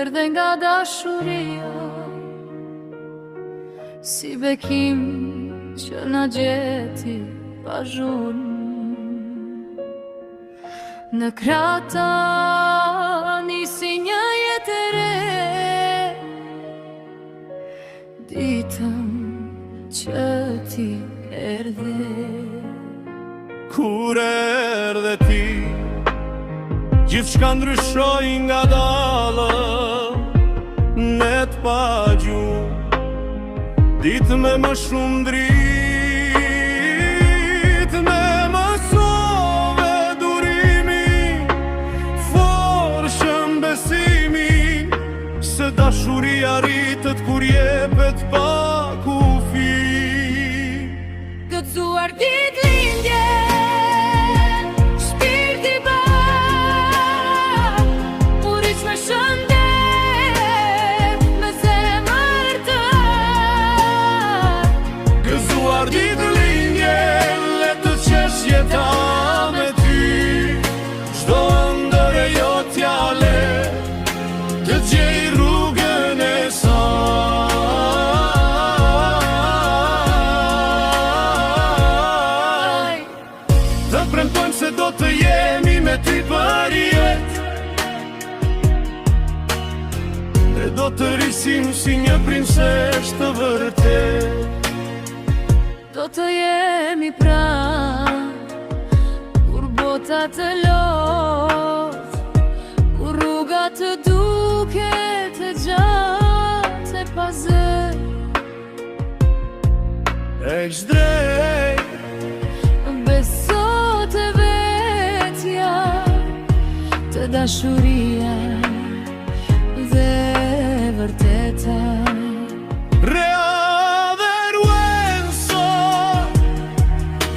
erdhe nga dashuria, si bekim që na gjeti pa zhurmë. Në krata nisi një jetë e re, ditën që ti erdhe. Kur erdhe ti, gjithçka ndryshoi nga dallë, ne t'pa gjuhë, ditë me më shumë dritë, me mësove durimi, forshën besimi, se dashuria rritet kur jepet pa kufi. Gëzuar ditë lindje, shpirti bardh, uriq me shëndet, me zemër të ardh. Gëzuar ditë lindje, le të qesh jeta me ty, çdo ëndër e jo t'ja le, të gjej rrugën e saj. Të premtojmë se do të jemi me ty për jetë, e do të rrisim si një princesh të vërtet. Do të jemi pranë, kur bota të lot, kur rruga të duket e gjatë e pa zë. E drejt, Beso të vetja, të dashuria dhe vërteta. Rea dhe Ruenso,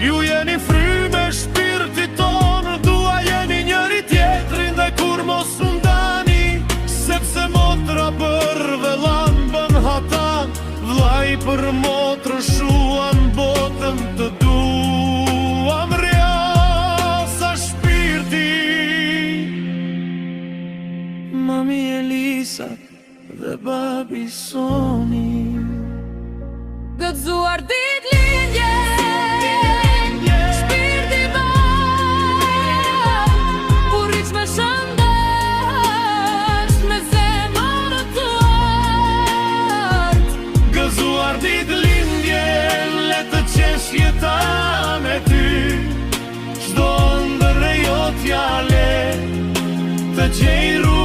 ju jeni fry me shpirti tonë, dua jeni njëri tjetrin dhe kur mos u ndani, sepse motra për vellan bën hatan, vllai për motrë shuan botën të duam. Rea sa shpirti, mami Elisa dhe babi Soni. Gëzuar ditë lindje, shpirti bardh, uriq me shëndet, me zemër të ardh. Gëzuar ditë lindje, le të qesh jeta me ty, çdo ëndër e jo t'ja le, të gjej rrugën